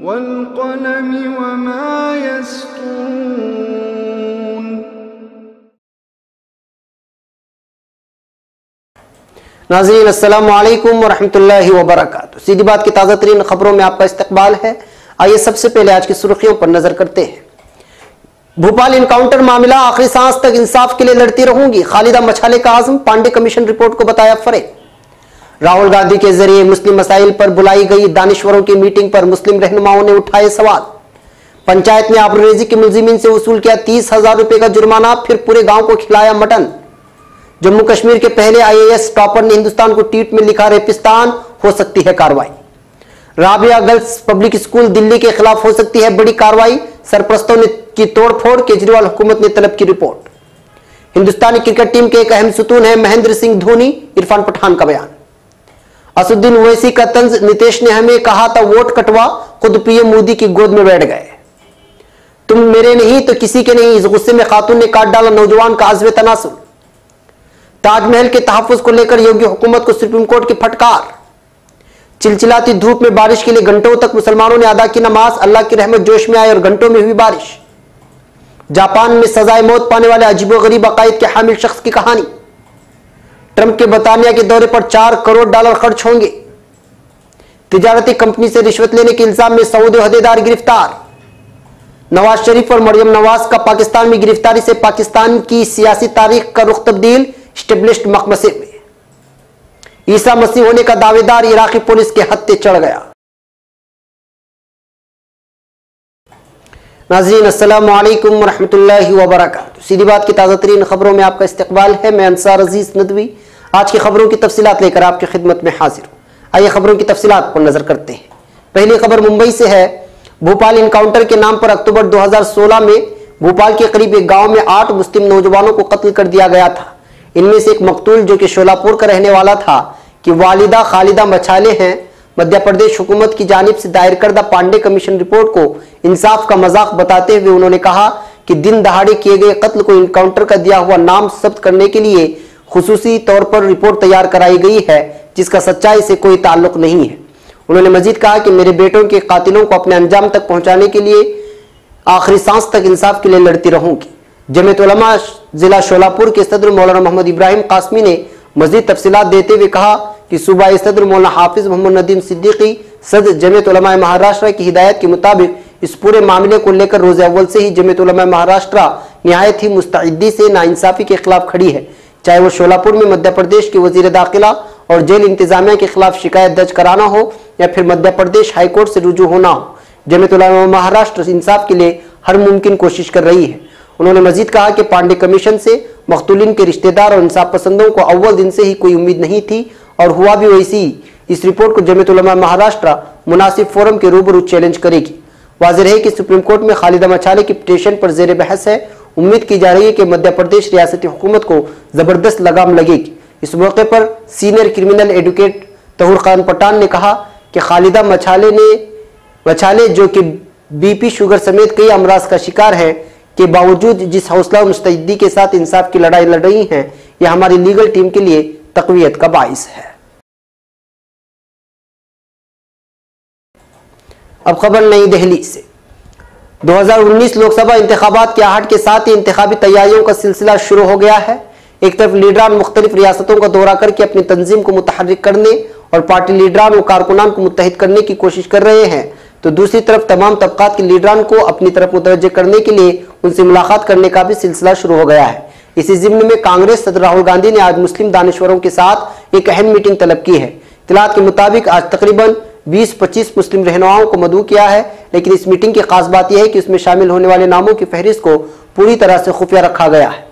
वल्क़लमि वमा यस्तुरून। नाज़रीन अस्सलामु अलैकुम वरहमतुल्लाहि वबरकातुहू। सीधी बात की ताज़ा तरीन खबरों में आपका इस्तकबाल है। आइए सबसे पहले आज की सुर्खियों पर नजर करते हैं। भोपाल इनकाउंटर मामला, आखिरी सांस तक इंसाफ के लिए लड़ती रहूंगी, खालिदा मछाले का आज़म, पांडे कमीशन रिपोर्ट को बताया फरेब। राहुल गांधी के जरिए मुस्लिम मसाइल पर बुलाई गई दानिश्वरों की मीटिंग पर मुस्लिम रहनुमाओं ने उठाए सवाल। पंचायत ने आबरूरेजी के मुलजिमीन से वसूल किया 30,000 रुपए का जुर्माना, फिर पूरे गांव को खिलाया मटन। जम्मू कश्मीर के पहले IAS टॉपर ने हिंदुस्तान को ट्वीट में लिखा, रेपिस्तान हो सकती है कार्रवाई। Rabia girls public school Delhi के खिलाफ हो सकती है बड़ी कार्रवाई, सरपरस्तों ने की तोड़फोड़, केजरीवाल हुकूमत ने तलब की रिपोर्ट। हिंदुस्तानी क्रिकेट टीम के एक अहम सुतून है महेंद्र सिंह धोनी, इरफान पठान का बयान। असुद्दीन ओवैसी का तंज, नीतीश ने हमें कहा था वोट कटवा, खुद पीएम मोदी की गोद में बैठ गए। तुम मेरे नहीं तो किसी के नहीं, इस गुस्से में खातून ने काट डाला नौजवान का अज़्व तनासुल। ताजमहल के तहफ्फुज़ को लेकर योगी हुकूमत को सुप्रीम कोर्ट की फटकार। चिलचिलाती धूप में बारिश के लिए घंटों तक मुसलमानों ने अदा की नमाज, अल्लाह की रहमत जोश में आई और घंटों में हुई बारिश। जापान में सजाए मौत पाने वाले अजीबोगरीब अकायद के हामिल शख्स की कहानी। ट्रंप के बर्तानिया के दौरे पर $4 करोड़ खर्च होंगे। तिजारती कंपनी से रिश्वत लेने के इल्जाम में सऊदी अहदेदार गिरफ्तार। नवाज शरीफ और मरियम नवाज का पाकिस्तान में गिरफ्तारी से पाकिस्तान की सियासी तारीख का रुख तब्दील, स्टेब्लिश्ड मकमसे में। ईसा मसीह होने का दावेदार इराकी पुलिस के हत्थे चढ़ गया। नाज़रीन अस्सलामु अलैकुम वरहमतुल्लाहि वबरकातुहू। सीधी बात की ताज़ा तरीन खबरों में आपका इस्तकबाल है। मैं अंसार अजीज नदवी आज की खबरों की तफसीलात लेकर आपकी खिदमत में हाजिर हूँ। आइए खबरों की तफसीलात पर नजर करते हैं। पहली खबर मुंबई से है। भोपाल इनकाउंटर के नाम पर अक्टूबर 2016 में भोपाल के करीब एक गाँव में 8 मुस्लिम नौजवानों को कत्ल कर दिया गया था। इनमें से एक मकतूल जो कि शोलापुर का रहने वाला था कि वालिदा खालिदा मछाले हैं। मध्य प्रदेश हुकूमत की जानिब से दायर करदा पांडे कमीशन रिपोर्ट को इंसाफ का मजाक बताते हुए उन्होंने कहा कि दिन दहाड़े किए गए कत्ल को इनकाउंटर का दिया हुआ नाम जब्त करने के लिए खुसूसी तौर पर रिपोर्ट तैयार कराई गई है, जिसका सच्चाई से कोई ताल्लुक नहीं है। उन्होंने मजीद कहा कि मेरे बेटों के कातिलों को अपने अंजाम तक पहुंचाने के लिए आखिरी सांस तक इंसाफ के लिए लड़ती रहूंगी। जमीयत उलमा जिला शोलापुर के सदर मौलाना मोहम्मद इब्राहिम कासमी ने मजीद तफसीलात देते हुए कहा कि सूबाई सदर मौलाना हाफिज मोहम्मद नदीम सिद्दीकी सदर जमीयत उलमा महाराष्ट्र की हिदायत के मुताबिक इस पूरे मामले को लेकर रोज़े अव्वल से ही जमीयत उलमा महाराष्ट्र निहायत ही मुस्तैदी से नाइंसाफी के खिलाफ खड़ी है, चाहे वो शोलापुर में मध्य प्रदेश के वजीर दाखिला और जेल इंतजामिया के खिलाफ शिकायत दर्ज कराना हो या फिर मध्य प्रदेश हाईकोर्ट से रुजू होना हो। जमीयत उलमा महाराष्ट्र इंसाफ के लिए हर मुमकिन कोशिश कर रही है। उन्होंने मजीद कहा कि पांडे कमीशन से मकतूलिन के रिश्तेदार और इंसाफ पसंदों को अव्वल दिन से ही कोई उम्मीद नहीं थी और हुआ भी वैसी। इस रिपोर्ट को जमीयत उलमा महाराष्ट्र मुनासिब फोरम के रूबरू चैलेंज करेगी। वाज़ेह है कि सुप्रीम कोर्ट में खालिदा मछाले की पिटीशन पर जेर बहस है। उम्मीद की जा रही है कि मध्य प्रदेश रियासती हुकूमत को जबरदस्त लगाम लगेगी। इस मौके पर senior criminal advocate Tahoor Khan Pathan ने कहा कि खालिदा मछाले जो कि BP शुगर समेत कई अमराज का शिकार है के बावजूद जिस हौसला और मुस्तैदी के साथ इंसाफ की लड़ाई लड़ रही हैं, यह हमारी लीगल टीम के लिए तक़वियत का बाइस है। अब खबर नई दिल्ली से। 2019 लोकसभा इंतखाबात की आहट के साथ ही इंतखाबी तैयारियों का सिलसिला शुरू हो गया है। एक तरफ लीडरान मुख्तलिफ रियासतों का दौरा करके अपनी तंजीम को मुतहर्रिक करने और पार्टी लीडरान और कारकुनान को मुत्तहिद करने की कोशिश कर रहे हैं, तो दूसरी तरफ तमाम तबकात के लीडरान को अपनी तरफ मुतवज्जे करने के लिए उनसे मुलाकात करने का भी सिलसिला शुरू हो गया है। इसी ज़िम्न में कांग्रेस सदर राहुल गांधी ने आज मुस्लिम दानिश्वरों के साथ एक अहम मीटिंग तलब की है। इत्तलात के मुताबिक आज तकरीबन 20-25 मुस्लिम रहनुमाओं को मदऊ किया है, लेकिन इस मीटिंग की खास बात यह है कि उसमें शामिल होने वाले नामों की फहरिस्त को पूरी तरह से खुफिया रखा गया है।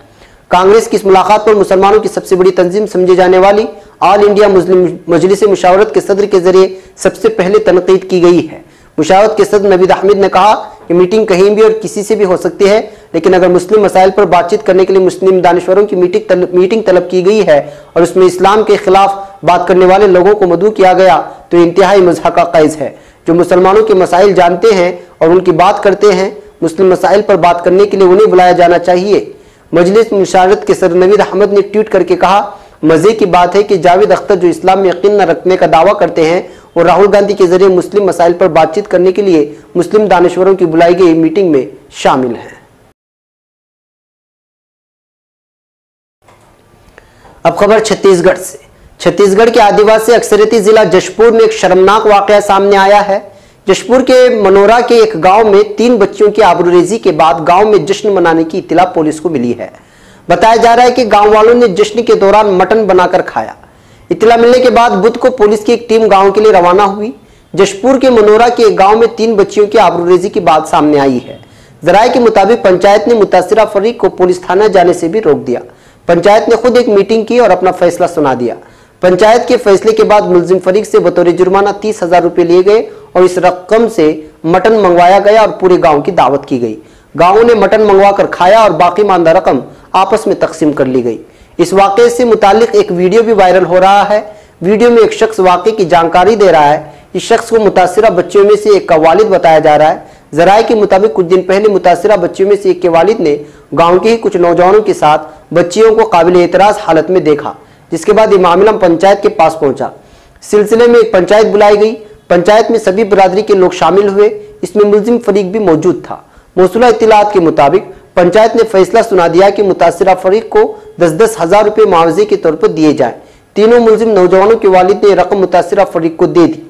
कांग्रेस की इस मुलाकात पर मुसलमानों की सबसे बड़ी तंजीम समझी जाने वाली ऑल इंडिया मुस्लिम मजलिस मुशावरत के सदर के जरिए सबसे पहले तनकीद की गई है। मुशावरत के सदर नवीद अहमद ने कहा कि मीटिंग कहीं भी और किसी से भी हो सकती है, लेकिन अगर मुस्लिम मसाइल पर बातचीत करने के लिए मुस्लिम दानिश्वरों की मीटिंग तलब की गई है और उसमें इस्लाम के खिलाफ बात करने वाले लोगों को मदऊ किया गया तो इंतहाई मज़हका क़ैज़ है। जो मुसलमानों के मसाइल जानते हैं और उनकी बात करते हैं, मुस्लिम मसाइल पर बात करने के लिए उन्हें बुलाया जाना चाहिए। मजलिस मुशावरत के सदर नवीद अहमद ने ट्वीट करके कहा, मज़े की बात है कि जावेद अख्तर जो इस्लाम में यकीन न रखने का दावा करते हैं, और राहुल गांधी के जरिए मुस्लिम मसाइल पर बातचीत करने के लिए मुस्लिम दानश्वरों की बुलाई गई मीटिंग में शामिल हैं। अब खबर छत्तीसगढ़ से। छत्तीसगढ़ के आदिवासी अक्सरियती जिला जशपुर में एक शर्मनाक वाकया सामने आया है। जशपुर के मनोरा के एक गांव में 3 बच्चियों की आबरूरेजी के बाद गांव में जश्न मनाने की इत्तला पुलिस को मिली है। बताया जा रहा है कि गांव वालों ने जश्न के दौरान मटन बनाकर खाया। इत्तला मिलने के बाद बुध को पुलिस की एक टीम गांव के लिए रवाना हुई। जशपुर के मनोरा के एक गांव में 3 बच्चियों की आबरूरेजी की बात सामने आई है। जराये के मुताबिक पंचायत ने मुतासिरा फरीक को पुलिस थाना जाने से भी रोक दिया। पंचायत ने खुद एक मीटिंग की और अपना फैसला सुना दिया। पंचायत के फैसले के बाद मुलजिम फरीक से बतौर जुर्माना 30,000 रुपए लिए गए और इस रकम से मटन मंगवाया गया और पूरे गांव की दावत की गई। गांवों ने मटन मंगवाकर खाया और बाकी मानदा रकम आपस में तकसीम कर ली गई। इस वाकये से मुतालिक एक वीडियो भी वायरल हो रहा है। वीडियो में एक शख्स वाकये की जानकारी दे रहा है। इस शख्स को मुतासिरा बच्चियों में से एक का वालिद बताया जा रहा है। जराये के मुताबिक कुछ दिन पहले मुतासिरा बच्चियों में से एक के वालिद ने गांव के ही कुछ नौजवानों के साथ बच्चियों को काबिल एतराज हालत में देखा, जिसके बाद ये मामला पंचायत के पास पहुंचा। सिलसिले में एक पंचायत बुलाई गई। पंचायत में सभी बिरादरी के लोग शामिल हुए। इसमें मुलजिम फरीक भी मौजूद था। मौसूला इत्तलात के मुताबिक पंचायत ने फैसला सुना दिया कि मुतासिरा फरीक को 10-10 हजार रुपए मुआवजे के तौर पर दिए जाए। तीनों मुलजिम नौजवानों के वालिद ने रकम मुतासिरा फरीक को दे दी।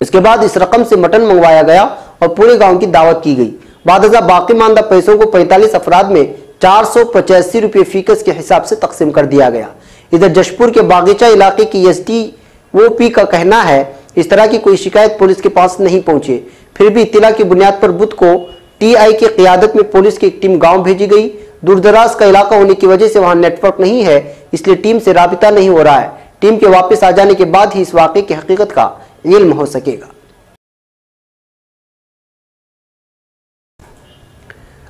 इसके बाद इस रकम से मटन मंगवाया गया और पूरे गांव की दावत की गई। बादजा बाकी मानदा पैसों को 45 अफराद में 485 रुपये फीकस के हिसाब से तकसीम कर दिया गया। इधर जशपुर के बागीचा इलाके की SDOP का कहना है इस तरह की कोई शिकायत पुलिस के पास नहीं पहुंचे। फिर भी इत्तला की बुनियाद पर बुध को TI की क़ियादत में पुलिस की एक टीम गांव भेजी गई। दूरदराज का इलाका होने की वजह से वहां नेटवर्क नहीं है, इसलिए टीम से राबिता नहीं हो रहा है। टीम के वापस आ जाने के बाद ही इस वाकये की हकीकत का इल्म हो सकेगा।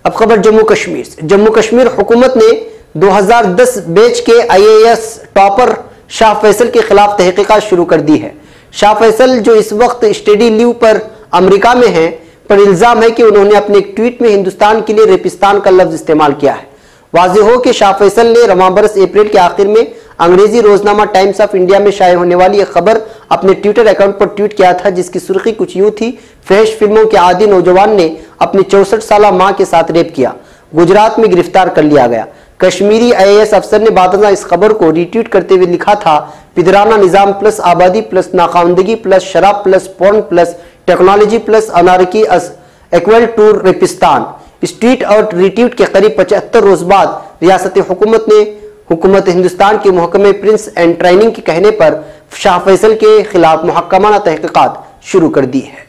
अब खबर जम्मू कश्मीर से। जम्मू कश्मीर हुकूमत ने 2010 बैच के IAS टॉपर शाह फैसल के खिलाफ तहकीकात शुरू कर दी है। शाह फैसल जो इस वक्त स्टडी लीव पर अमेरिका में हैं, पर इल्जाम है कि उन्होंने अपने एक ट्वीट में हिंदुस्तान के लिए रेपिस्तान का लफ्ज इस्तेमाल किया है। वाज़ेह हो कि शाह फैसल ने रवां बरस अप्रैल के आखिर में अंग्रेजी रोजनामा टाइम्स ऑफ इंडिया में शाये होने वाली एक खबर अपने ट्विटर अकाउंट पर ट्वीट किया था, जिसकी सुर्खी कुछ यूं थी: फहश फिल्मों के आदी नौजवान ने अपनी 64 साला मां के साथ रेप किया, गुजरात में गिरफ्तार कर लिया गया। कश्मीरी IAS अफसर ने बादशाह इस खबर को रीट्वीट करते हुए लिखा था: पिदराना निजाम प्लस आबादी प्लस नाकामदगी प्लस शराब plus porn plus technology plus anarchy equal to रेपिस्तान। इस ट्वीट और रीट्वीट के करीब 75 रोज बाद रियासत हुकूमत हिंदुस्तान के महकमे प्रिंस एंड ट्रेनिंग के कहने पर शाह फैसल के खिलाफ मुहक्कमाना तहकीकात शुरू कर दी है।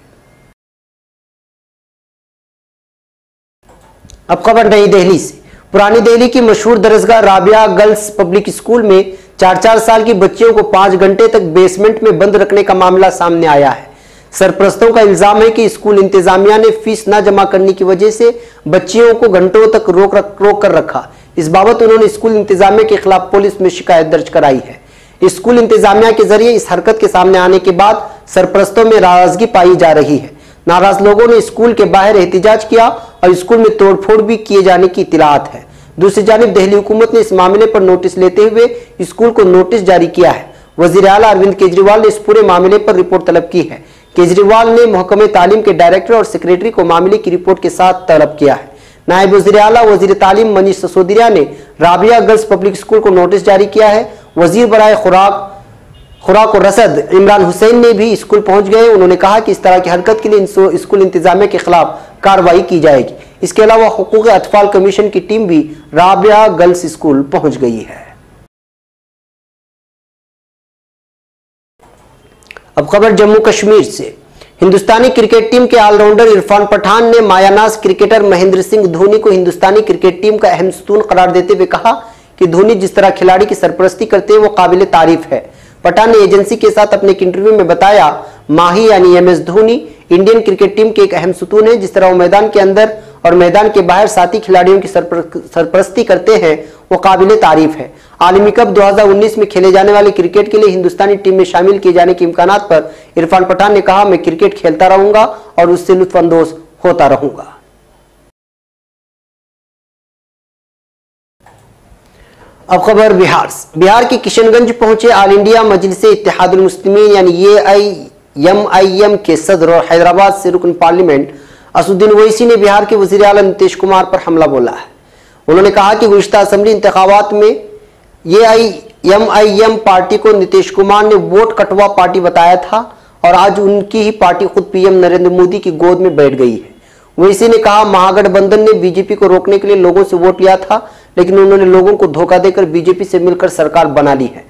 अब खबर नई दिल्ली से। पुरानी दिल्ली की मशहूर दरसगाह राबिया गर्ल्स पब्लिक स्कूल में 4-4 साल की बच्चियों को 5 घंटे तक बेसमेंट में बंद रखने का मामला सामने आया है। सरपरस्तों का इल्जाम है कि स्कूल इंतजामिया ने फीस न जमा करने की वजह से बच्चियों को घंटों तक रोक कर रखा। इस बाबत उन्होंने स्कूल इंतजामिया के खिलाफ पुलिस में शिकायत दर्ज कराई है। स्कूल इंतजामिया के जरिए इस हरकत के सामने आने के बाद सरपरस्तों में नाराजगी पाई जा रही है। नाराज लोगों ने स्कूल के बाहर एहतिजाज किया और स्कूल में तोड़फोड़ भी किए जाने की इत्तलात है। दूसरी जानिब दिल्ली हुकूमत ने इस मामले पर नोटिस लेते हुए स्कूल को नोटिस जारी किया है। वजीर आला अरविंद केजरीवाल ने इस पूरे मामले पर रिपोर्ट तलब की है। केजरीवाल ने महकमे तालीम के डायरेक्टर और सेक्रेटरी को मामले की रिपोर्ट के साथ तलब किया है। नायब वजीर आला वजीर तालीम मनीष सिसोदिया ने राबिया गर्ल्स पब्लिक स्कूल को नोटिस जारी किया है। वजीर बराए खुराक और रसद इमरान हुसैन ने भी स्कूल पहुंच गए। उन्होंने कहा कि इस तरह की हरकत के लिए स्कूल इंतजामिया के खिलाफ कार्रवाई की जाएगी। इसके अलावा हुकूक अतफाल कमीशन की टीम भी राबिया गर्ल्स स्कूल पहुंच गई है। अब खबर जम्मू कश्मीर से। हिंदुस्तानी क्रिकेट टीम के ऑलराउंडर इरफान पठान ने मायानाज क्रिकेटर महेंद्र सिंह धोनी को हिंदुस्तानी क्रिकेट टीम का अहम सतून करार देते हुए कहा कि धोनी जिस तरह खिलाड़ी की सरपरस्ती करते हैं वो काबिल तारीफ है। पठान ने एजेंसी के साथ अपने एक इंटरव्यू में बताया, माही यानी MS Dhoni Indian cricket team के एक अहम सतून है। जिस तरह वो मैदान के अंदर और मैदान के बाहर साथी खिलाड़ियों की सरपरस्ती करते हैं वो काबिल तारीफ है। आलमी कप 2019 में खेले जाने वाले क्रिकेट के लिए हिंदुस्तानी टीम में शामिल किए जाने के इम्कानात पर इरफान पठान ने कहा, मैं क्रिकेट खेलता रहूंगा और उससे लुत्फानंदोज होता रहूंगा। अब खबर बिहार से। बिहार के किशनगंज पहुंचे ऑल इंडिया मजलिस इत्तेहादुल मुस्लिमीन यानी एमआईएम के सदर और हैदराबाद से रुकन पार्लियामेंट असदुद्दीन ओवैसी ने बिहार के वजीर आला नीतीश कुमार पर हमला बोला है। उन्होंने कहा कि गुज़िश्ता असेंबली इंतखाबात में एमआईएम पार्टी को नीतीश कुमार ने वोट कटवा पार्टी बताया था और आज उनकी ही पार्टी खुद पीएम नरेंद्र मोदी की गोद में बैठ गई है। ओवैसी ने कहा, महागठबंधन ने बीजेपी को रोकने के लिए लोगों से वोट लिया था, लेकिन उन्होंने लोगों को धोखा देकर बीजेपी से मिलकर सरकार बना ली है।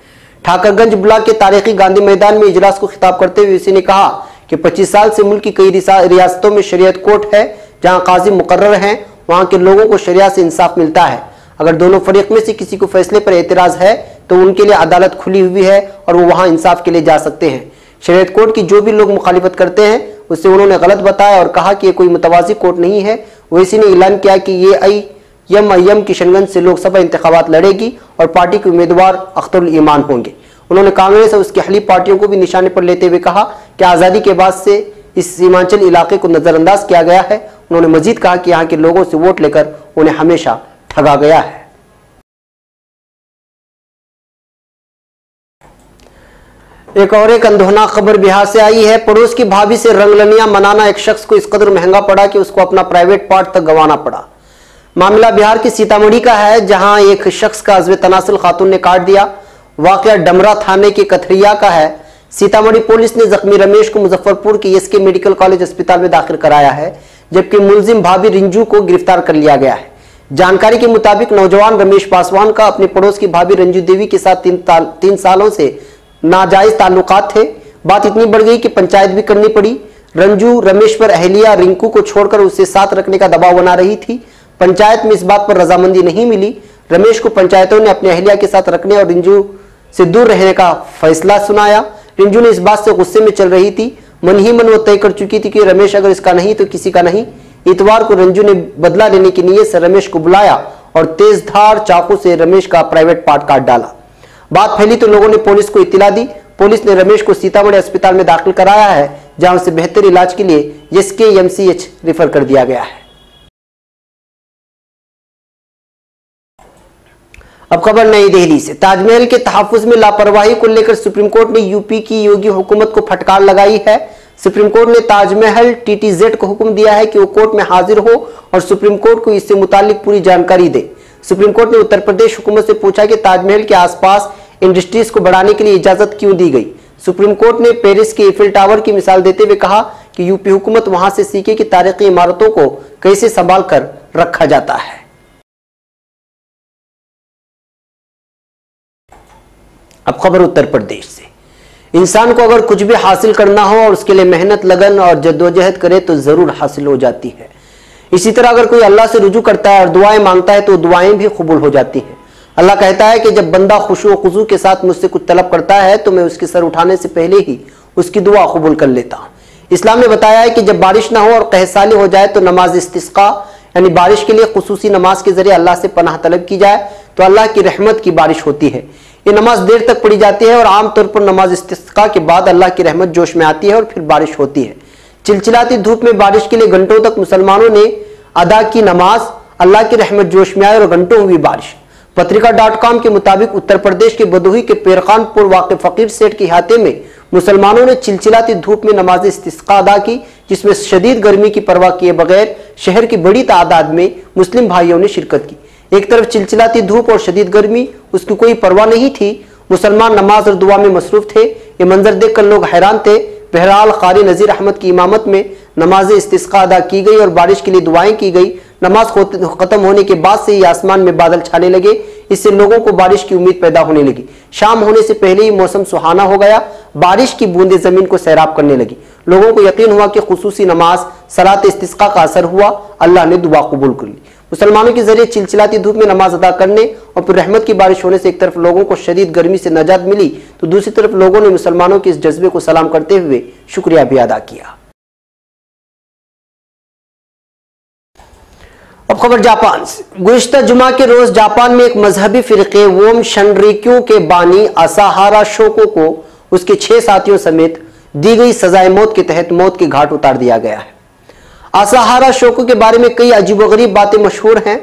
ठाकरगंज ब्लॉक के तारीखी गांधी मैदान में इजलास को खिताब करते हुए ओवैसी ने कहा कि 25 साल से मुल्क की कई रियासतों में शरीयत कोर्ट है, जहां काजी मुकर्रर हैं, वहां के लोगों को शरिया से इंसाफ मिलता है। अगर दोनों फरीक में से किसी को फैसले पर एतराज है तो उनके लिए अदालत खुली हुई है और वो वहां इंसाफ के लिए जा सकते हैं। शरीयत कोर्ट की जो भी लोग मुखालिफत करते हैं उससे उन्होंने गलत बताया और कहा कि ये कोई मुतवाज़ी कोर्ट नहीं है। ओवैसी ने ऐलान किया कि एमआईएम किशनगंज से लोकसभा इंतखाबात लड़ेगी और पार्टी के उम्मीदवार अख्तरुल ईमान होंगे। उन्होंने कांग्रेस और उसकी हलीफ पार्टियों को भी निशाने पर लेते हुए कहा कि आज़ादी के बाद से इस सीमांचल इलाके को नजरअंदाज किया गया है। उन्होंने मजीद कहा कि यहाँ के लोगों से वोट लेकर उन्हें हमेशा ठगा गया है। एक और अनहोनी खबर बिहार से आई है। पड़ोस की भाभी से रंगलनियां मनाना एक शख्स को इस कदर महंगा पड़ा कि उसको अपना प्राइवेट पार्ट तक गंवाना पड़ा। मामला बिहार की सीतामढ़ी का है, जहां एक शख्स का अज़्व तनासुल खातून ने काट दिया। वाकया डमरा थाने के कथरिया का है। सीतामढ़ी पुलिस ने जख्मी रमेश को मुजफ्फरपुर के एसके मेडिकल कॉलेज अस्पताल में दाखिल कराया है, जबकि मुलजिम भाभी रिंजू को गिरफ्तार कर लिया गया है। जानकारी के मुताबिक नौजवान रमेश पासवान का अपने पड़ोस की भाभी रंजू देवी के साथ 3 सालों से नाजायज ताल्लुकात थे। बात इतनी बढ़ गई कि पंचायत भी करनी पड़ी। रंजू रमेश पर अहलिया रिंकू को छोड़कर उसे साथ रखने का दबाव बना रही थी। पंचायत में इस बात पर रजामंदी नहीं मिली। रमेश को पंचायतों ने अपने अहलिया के साथ रखने और रिंजू से दूर रहने का फैसला सुनाया। रिंजू ने इस बात से गुस्से में चल रही थी। मन ही मन वो तय कर चुकी थी कि रमेश अगर इसका नहीं तो किसी का नहीं। इतवार को रंजू ने बदला लेने की नीयत से रमेश को बुलाया और तेजधार चाकू से रमेश का प्राइवेट पार्ट काट डाला। बात फैली तो लोगों ने पुलिस को इत्तला दी। पुलिस ने रमेश को सीतामढ़ी अस्पताल में दाखिल कराया है, जहां उसे बेहतर इलाज के लिए एसकेएमसीएच रेफर कर दिया गया है। अब खबर नई दिल्ली से। ताजमहल के तहफ्फुज में लापरवाही को लेकर सुप्रीम कोर्ट ने यूपी की योगी हुकूमत को फटकार लगाई है। सुप्रीम कोर्ट ने ताजमहल टीटीजेड को हुक्म दिया है कि वो कोर्ट में हाजिर हो और सुप्रीम कोर्ट को इससे मुतालिक पूरी जानकारी दे। सुप्रीम कोर्ट ने उत्तर प्रदेश हुकूमत से पूछा कि ताजमहल के आसपास इंडस्ट्रीज को बढ़ाने के लिए इजाजत क्यों दी गई। सुप्रीम कोर्ट ने पेरिस के ईफिल टावर की मिसाल देते हुए कहा कि यूपी हुकूमत वहां से सीखे कि तारीखी इमारतों को कैसे संभाल कर रखा जाता है। अब खबर उत्तर प्रदेश से। इंसान को अगर कुछ भी हासिल करना हो और उसके लिए मेहनत, लगन और जद्दोजहद करे तो जरूर हासिल हो जाती है। इसी तरह अगर कोई अल्लाह से रुजू करता है और दुआएं मांगता है तो दुआएं भी कबूल हो जाती हैं। अल्लाह कहता है कि जब बंदा खुशू खुजू के साथ मुझसे कुछ तलब करता है तो मैं उसके सर उठाने से पहले ही उसकी दुआ कबूल कर लेता हूँ। इस्लाम ने बताया है कि जब बारिश ना हो और कहसाली हो जाए तो नमाज इस्तिस्का यानी बारिश के लिए खुसूसी नमाज के जरिए अल्लाह से पनाह तलब की जाए तो अल्लाह की रहमत की बारिश होती है। ये नमाज देर तक पढ़ी जाती है और आमतौर पर नमाज इस्तिस्का के बाद अल्लाह की रहमत जोश में आती है और फिर बारिश होती है। चिलचिलाती धूप में बारिश के लिए घंटों तक मुसलमानों ने अदा की नमाज, अल्लाह की रहमत जोश में आई और घंटों हुई बारिश। पत्रिका.com के मुताबिक उत्तर प्रदेश के बदोही के पेरखानपुर वाक़ फकीर सेठ के इहाते में मुसलमानों ने चिलचिलाती धूप में नमाज इस्तिस्का अदा की, जिसमें शदीद गर्मी की परवाह किए बगैर शहर की बड़ी तादाद में मुस्लिम भाइयों ने शिरकत की। एक तरफ चिलचिलाती धूप और शदीद गर्मी, उसकी कोई परवाह नहीं थी। मुसलमान नमाज और दुआ में मसरूफ थे। ये मंजर देखकर लोग हैरान थे। बहरहाल कारी नज़ीर अहमद की इमामत में नमाज इस्तिस्का अदा की गई और बारिश के लिए दुआएं की गई। नमाज खत्म होने के बाद से ही आसमान में बादल छाने लगे। इससे लोगों को बारिश की उम्मीद पैदा होने लगी। शाम होने से पहले ही मौसम सुहाना हो गया। बारिश की बूंदें जमीन को सैराब करने लगी। लोगों को यकीन हुआ कि खुसूसी नमाज सलात इस्तिस्का का असर हुआ। अल्लाह ने दुआ कबूल कर ली। मुसलमानों के जरिए चिलचिलाती धूप में नमाज अदा करने और फिर रहमत की बारिश होने से एक तरफ लोगों को शदीद गर्मी से नजात मिली तो दूसरी तरफ लोगों ने मुसलमानों के इस जज्बे को सलाम करते हुए शुक्रिया भी अदा किया। अब खबर जापान से। गुज़िश्ता जुमा के रोज जापान में एक मजहबी फिरके वोम शनरिक्यू के बानी असाहारा शोको को उसके 6 साथियों समेत दी गई सजाए मौत के तहत मौत के घाट उतार दिया गया है। असाहारा शोको के बारे में कई अजीबोगरीब बातें मशहूर हैं।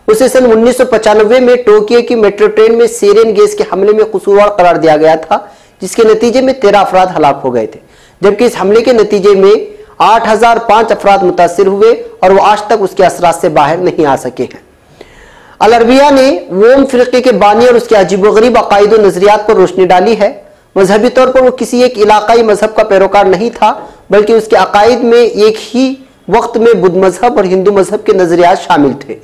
उसे सन 1995 में टोक्यो की मेट्रो ट्रेन में सेरेन गैस के हमले में कसूरवार करार दिया गया था, जिसके नतीजे में 13 अफराद हलाक हो गए थे। जबकि इस हमले के नतीजे में 8005 अफराद मुतासिर हुए और वो आज तक उसके असरात से बाहर नहीं आ सके हैं। अल अरबिया ने वोम फिरके के बानी और उसके अजीबोगरीब अकायद और नजरियात पर रोशनी डाली है। मजहबी तौर पर वो किसी एक इलाकाई मजहब का पैरोकार नहीं था, बल्कि उसके अकायद में एक ही वक्त में बुद्ध मजहब और हिंदू मजहब के नजरियात शामिल थे।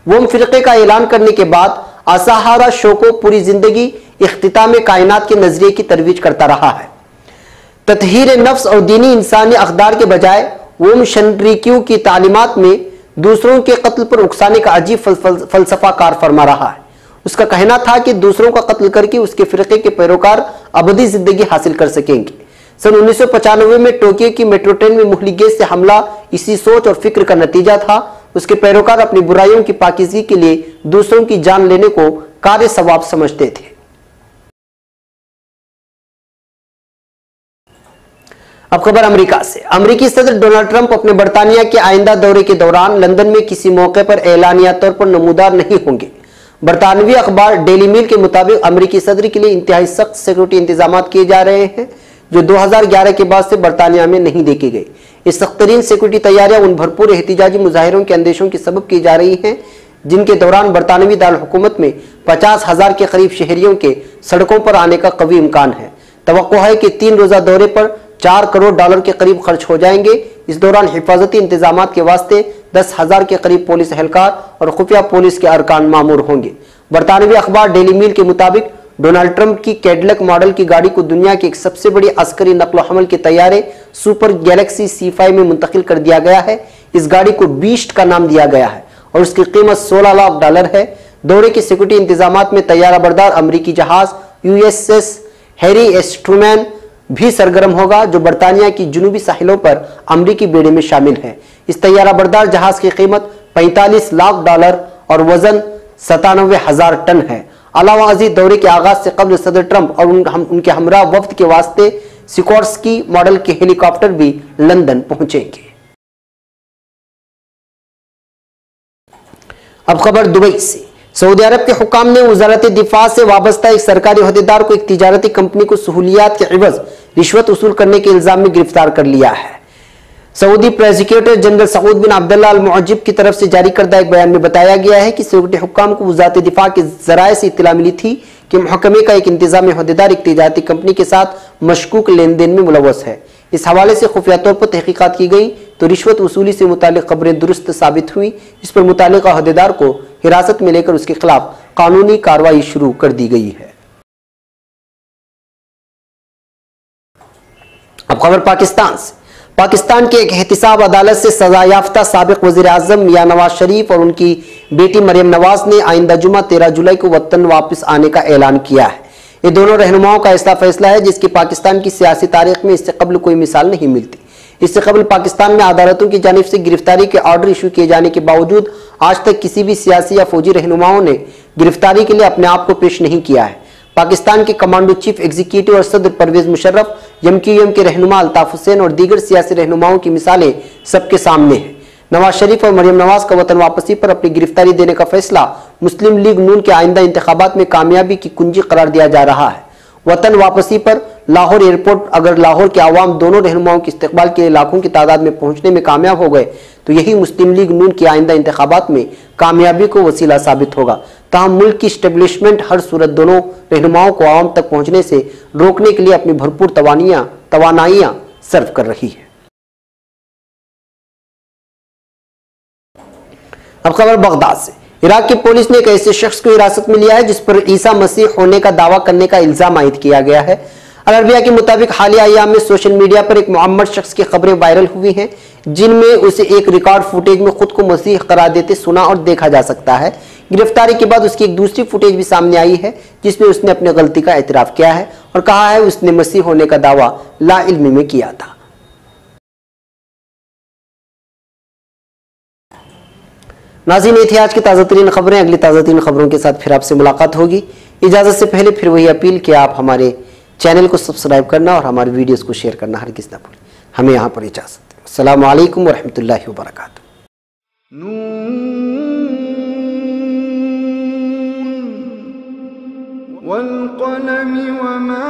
वोम फिरके का ऐलान करने के बाद असहारा शो को पूरी जिंदगी इख्तिताम कायनात के नजरिए की तरवीज करता रहा है। ततहीर नफ्स और दीनी इंसानी अखदार के बजाय वोम शनरीकियों की तालीमात में दूसरों के कत्ल पर उकसाने का अजीब फलसफा कार फरमा रहा है। उसका कहना था कि दूसरों का कत्ल करके उसके फिरके के पैरोकार अबदी जिंदगी हासिल कर सकेंगे। सन 1995 में टोक्यो की मेट्रो ट्रेन में मुहल्ली गैस से हमला इसी सोच और फिक्र का नतीजा था। उसके पैरोकार अपनी बुराइयों की पाकीज़गी के लिए दूसरों की जान लेने को कार्य सवाब समझते थे। अब खबर अमेरिका से। अमेरिकी सदर डोनाल्ड ट्रंप अपने बरतानिया के आइंदा दौरे के दौरान लंदन में किसी मौके पर एलानिया तौर पर नमूदार नहीं होंगे। बरतानवी अखबार डेली मेल के मुताबिक अमेरिकी सदर के लिए इंतहाई सख्त सिक्योरिटी इंतजाम किए जा रहे हैं, जो 2011 के बाद से बरतानिया में नहीं देखे गए। इस सख्तरीन सिक्योरिटी तैयारियां उन भरपूर एहतिजाजी मुजाहिरों के अंदेशों के सबब की जा रही हैं, जिनके दौरान बरतानवी दारुल हुकूमत में 50,000 के करीब शहरियों के सड़कों पर आने का कवी इम्कान है। तवक्को है कि 3 रोजा दौरे पर $4 करोड़ के करीब खर्च हो जाएंगे। इस दौरान हिफाजती इंतजाम के वास्ते 10,000 के करीब पुलिस एहलकार और खुफिया पुलिस के अरकान मामूर होंगे। बरतानवी अखबार डेली मेल के मुताबिक डोनाल्ड ट्रंप की कैडिलक मॉडल की गाड़ी को दुनिया के एक सबसे बड़ी अस्करी नकलो हमल के तैयारे सुपर गैलेक्सी C5 में मुंतकिल कर दिया गया है। इस गाड़ी को बीस्ट का नाम दिया गया है और उसकी कीमत $16 लाख है। दौरे के सिक्योरिटी इंतजाम में तैयारा बरदार अमरीकी जहाज USS हैरी एस ट्रूमैन भी सरगर्म होगा, जो बरतानिया की जुनूबी साहिलों पर अमरीकी बेड़े में शामिल है। इस तैयारा बरदार जहाज की कीमत $45 लाख और वजन 97,000 टन है। अलावा अजीज दौरे के आगाज से कबल सदर ट्रंप और उनके हमरा वफ्द के वास्ते सिकोर्स्की मॉडल के हेलीकॉप्टर भी लंदन पहुंचेंगे। अब खबर दुबई से। सऊदी अरब के हुकाम ने वजारत दिफा से वाबस्ता एक सरकारी ओहदेदार को एक तिजारती कंपनी को सहूलियात के एवज रिश्वत वसूल करने के इल्जाम में गिरफ्तार कर लिया है। सऊदी प्रोसिक्यूटर जनरल सऊद बिन अब्दुल्लाह अल मुअज्जिब की तरफ से जारी करदा एक बयान में बताया गया है कि सिक्योरिटी हुक्काम को वजारत दिफा के जराये से इत्तला मिली थी कि महकमे का एक इंतजामी ओहदेदार एक तिजारती कंपनी के साथ मशकूक लेन देन में मुलव्वस है। इस हवाले से खुफिया तौर पर तहकीकात की गई तो रिश्वत वसूली से मुतालिक खबरें दुरुस्त साबित हुई। इस पर मुतालिका ओहदेदार को हिरासत में लेकर उसके खिलाफ कानूनी कार्रवाई शुरू कर दी गई है। अब खबर पाकिस्तान से। पाकिस्तान के एक एहतिसाब अदालत से सजा याफ्ता साबिक वजीर आजम मियां नवाज शरीफ और उनकी बेटी मरियम नवाज ने आइंदा जुमा 13 जुलाई को वतन वापस आने का ऐलान किया है। ये दोनों रहनुमाओं का ऐसा फैसला है जिसकी पाकिस्तान की सियासी तारीख में इससे कबल कोई मिसाल नहीं मिलती। इससे कबल पाकिस्तान में अदालतों की जानिब से गिरफ्तारी के ऑर्डर इशू किए जाने के बावजूद आज तक किसी भी सियासी या फौजी रहनुमाओं ने गिरफ्तारी के लिए अपने आप को पेश नहीं किया है। पाकिस्तान के कमांडो चीफ एग्जीक्यूटिव और सदर परवेज मुशर्रफ, MQM के रहनुमा अल्ताफ हुसैन और दीगर सियासी रहनुमाओं की मिसालें सबके सामने हैं। नवाज शरीफ और मरियम नवाज का वतन वापसी पर अपनी गिरफ्तारी देने का फैसला मुस्लिम लीग नून के आइंदा इंतखाबात में कामयाबी की कुंजी करार दिया जा रहा है। वतन वापसी पर लाहौर एयरपोर्ट अगर लाहौर के आवाम दोनों रहनुमाओं के इस्तकबाल के लिए लाखों की तादाद में पहुंचने में कामयाब हो गए तो यही मुस्लिम लीग नून की आइंदा इंतखाबात में कामयाबी को वसीला साबित होगा। तमाम मुल्क की स्टेब्लिशमेंट हर सूरत दोनों रहनुमाओं को आवाम तक पहुंचने से रोकने के लिए अपनी भरपूर तवानाइयां सर्व कर रही है। अब खबर बगदाद से। इराक की पुलिस ने एक ऐसे शख्स को हिरासत में लिया है जिस पर ईसा मसीह होने का दावा करने का इल्जाम आयद किया गया है। अल अरबिया के मुताबिक हालिया अय्याम में सोशल मीडिया पर एक मुअम्मर शख्स की खबरें वायरल हुई हैं जिनमें उसे एक रिकॉर्ड फुटेज में खुद को मसीह करार देते सुना और देखा जा सकता है। गिरफ्तारी के बाद उसकी एक दूसरी फुटेज भी सामने आई है जिसमें उसने अपनी गलती का एतराफ किया है और कहा है उसने मसीह होने का दावा लाइल्मी में किया था। नाज़रीन, ये थी आज की ताज़ा तरीन खबरें। अगली ताज़ा तरीन खबरों के साथ फिर आपसे मुलाकात होगी। इजाज़त से पहले फिर वही अपील कि आप हमारे चैनल को सब्सक्राइब करना और हमारे वीडियोस को शेयर करना हरगिज़ ना भूलें। हमें यहाँ पर इजाज़त। अस्सलामु अलैकुम व रहमतुल्लाहि व बरकातुहू। वल क़लम वमा